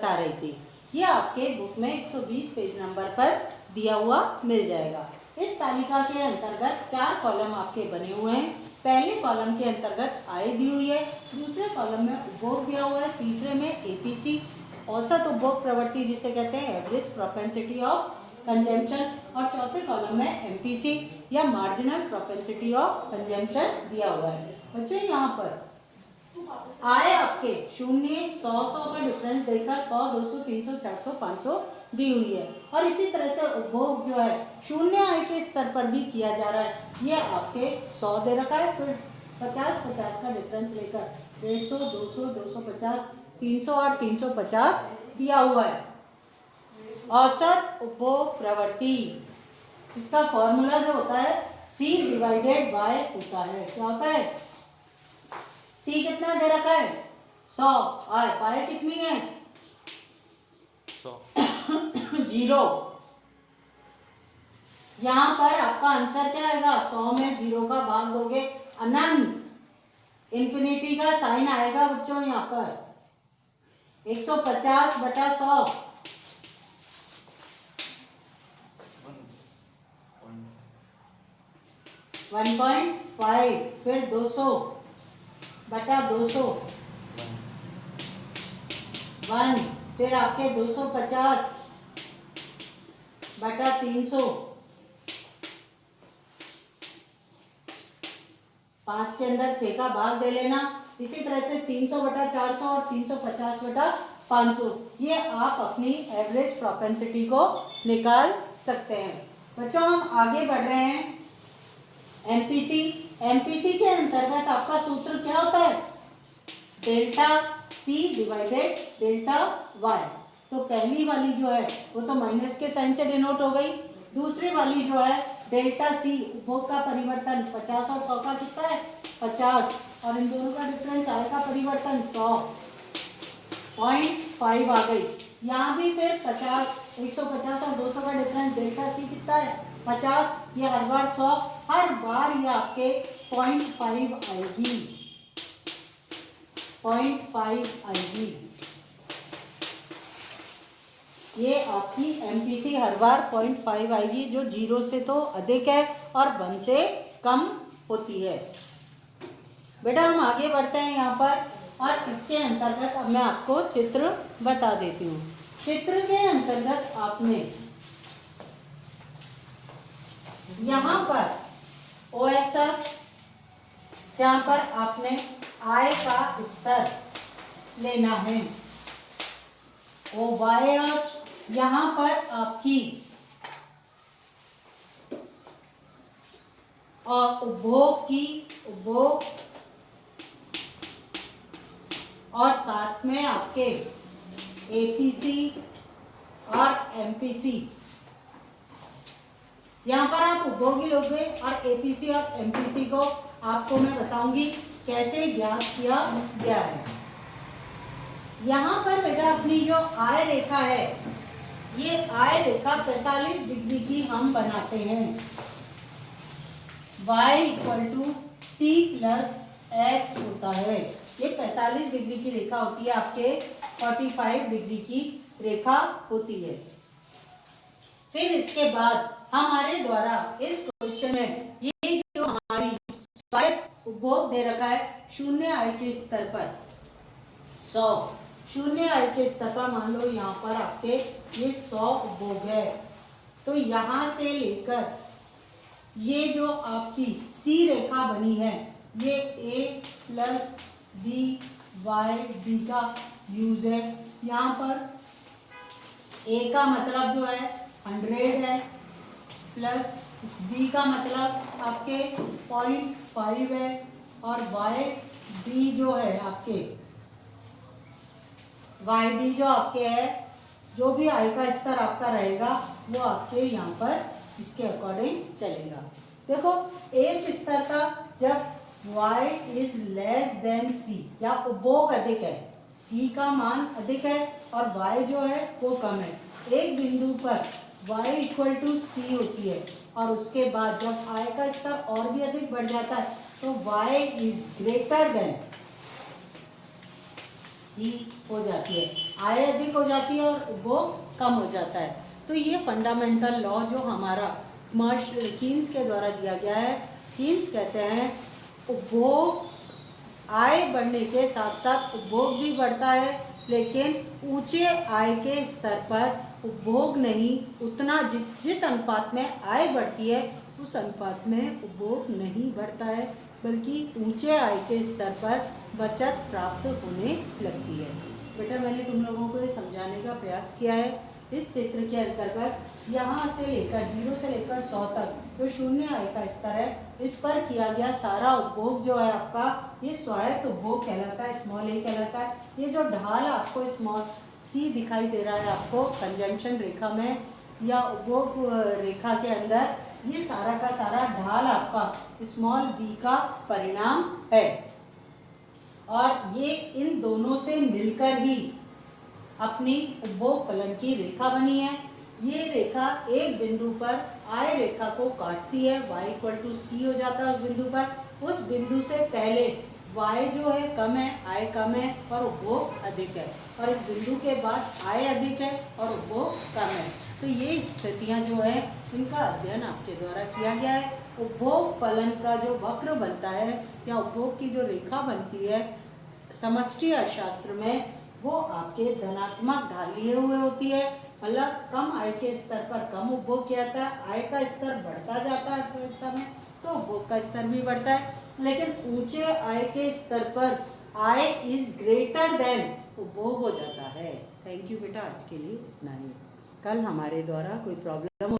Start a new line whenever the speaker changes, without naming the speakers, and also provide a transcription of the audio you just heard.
बता रही थी। ये आपके बुक में 120 पेज नंबर पर दिया हुआ मिल जाएगा। इस तालिका के अंतर्गत 4 कॉलम आपके बने हुए हैं। पहले कॉलम के अंतर्गत आय दी हुई है, दूसरे कॉलम में उपभोग दिया हुआ है, तीसरे में एपीसी औसत उपभोग प्रवृत्ति जिसे कहते हैं एवरेज प्रोपेंसिटी ऑफ कंजम्पशन, और चौथे कॉलम में एमपीसी या मार्जिनल प्रोपेंसिटी ऑफ कंजम्पशन दिया हुआ है। बच्चों यहाँ पर आय आपके 0, 100, 100 का डिफरेंस देकर 100, 200, 300, 400, 500 दी हुई है। और इसी तरह से उपभोग जो है शून्य आय के स्तर पर भी किया जा रहा है। ये आपके 100 दे रखा है, फिर 50, 50 का डिफरेंस लेकर 150, 200, 250, 300 और 350 दिया हुआ है। औसत उपभोग प्रवृत्ति, इसका फॉर्मूला जो होता है C डिवाइडेड बाय होता है। क्या होता है? C कितना दे रखा है? 100। आय पाए कितनी है? 100। 0। यहां पर आपका आंसर क्या आएगा? 100 में 0 का भाग दोगे अनंत इंफिनिटी का साइन आएगा बच्चों। यहां पर 150 बटा 100 1.5, फिर 200 बटा 200 1, फिर आपके 250 बटा 300 5 के अंदर 6 का भाग दे लेना। इसी तरह से 300 बटा 400 और 350 बटा 500। ये आप अपनी एवरेज प्रोपेंसिटी को निकाल सकते हैं। बच्चों हम आगे बढ़ रहे हैं। एमपीसी, एमपीसी के अंतर्गत आपका सूत्र क्या होता है? Delta C divided delta Y. तो पहली वाली जो है वो तो माइनस के साइन से डिनोट हो गई। दूसरी वाली जो है डेल्टा सी उपभोग का परिवर्तन 50 और 100 का कितना है? 50, और इन दोनों का डिफरेंस आय का परिवर्तन 100.5 आ गई। यहाँ भी फिर 50, 150 और 200 का डिफरेंस डेल्टा सी कितना है? 50। ये हर बार 100, हर बार ये आपके 0.5 आएगी, 0.5 आएगी। ये आपकी एमपीसी हर बार 0.5 आएगी, जो 0 से तो अधिक है और 1 से कम होती है। बेटा हम आगे बढ़ते हैं यहाँ पर, और इसके अंतर्गत अब मैं आपको चित्र बता देती हूँ। चित्र के अंतर्गत आपने यहाँ पर OXR, जहाँ पर आपने आय का स्तर लेना है, OYR यहाँ पर आपकी उपभोग और साथ में आपके एपीसी और एमपीसी। यहाँ पर आप उपभोग ही लोगे और एपीसी और एमपीसी को आपको मैं बताऊंगी कैसे ज्ञात किया गया है। यहाँ पर बेटा अपनी जो आय रेखा है, ये आय रेखा 45 डिग्री की हम बनाते हैं। y = c + s होता है। ये 45 डिग्री की रेखा होती है, आपके 45 डिग्री की रेखा होती है। फिर इसके बाद हमारे द्वारा इस क्वेश्चन में ये जो हमारी स्वायत्त उपभोग दे रखा है शून्य आय के स्तर पर 100, शून्य आय के स्तर पर मान लो यहाँ पर आपके ये 100 उपभोग है। तो यहाँ से लेकर ये जो आपकी सी रेखा बनी है, ये A + B Y D का यूज है। यहाँ पर A का मतलब जो है 100 है, प्लस B का मतलब आपके 0.5 है, और YD जो है आपके YD जो आपके है, जो भी आय का स्तर आपका रहेगा वो आपके यहाँ पर इसके अकॉर्डिंग चलेगा। देखो एक स्तर का जब y > c या उपभोग अधिक है, c का मान अधिक है और y जो है वो कम है, एक बिंदु पर y = c होती है, और उसके बाद जब आय का स्तर और भी अधिक बढ़ जाता है तो y > c हो जाती है। आय अधिक हो जाती है और उपभोग कम हो जाता है। तो ये फंडामेंटल लॉ जो हमारा कीन्स के द्वारा दिया गया है, कीन्स कहते हैं उपभोग, आय बढ़ने के साथ साथ उपभोग भी बढ़ता है, लेकिन ऊंचे आय के स्तर पर उपभोग नहीं, उतना जिस अनुपात में आय बढ़ती है उस अनुपात में उपभोग नहीं बढ़ता है, बल्कि ऊंचे आय के स्तर पर बचत प्राप्त होने लगती है। बेटा मैंने तुम लोगों को ये समझाने का प्रयास किया है। इस चित्र के अंतर्गत यहाँ से लेकर 0 से लेकर 100 तक जो शून्य आय का स्तर है, इस पर किया गया सारा उपभोग जो है आपका, ये स्वायत्त उपभोग कहलाता है, स्मॉल ए कहलाता है। ये जो ढाल आपको स्मॉल सी दिखाई दे रहा है आपको कंजम्पशन रेखा में या उपभोग रेखा के अंदर, ये सारा का सारा ढाल आपका स्मॉल बी का परिणाम है, और ये इन दोनों से मिलकर ही अपनी उपभोग फलन की रेखा बनी है। ये रेखा एक बिंदु पर आय रेखा को काटती है, y=c हो जाता है उस बिंदु पर। उस बिंदु से पहले y जो है कम है, आय कम है और उपभोग अधिक है, और इस बिंदु के बाद आय अधिक है और उपभोग कम है। तो ये स्थितियां जो है इनका अध्ययन आपके द्वारा किया गया है। उपभोग फलन का जो वक्र बनता है या उपभोग की जो रेखा बनती है समष्टि अर्थशास्त्र में, वो आपके धनात्मक ढाल लिए हुए होती है, मतलब कम आय के स्तर पर कम उपभोग किया जाता है, आय का स्तर बढ़ता जाता है अर्थव्यवस्था में तो उपभोग का स्तर भी बढ़ता है, लेकिन ऊंचे आय के स्तर पर आय इज ग्रेटर देन उपभोग हो जाता है। थैंक यू बेटा, आज के लिए इतना ही। कल हमारे द्वारा कोई प्रॉब्लम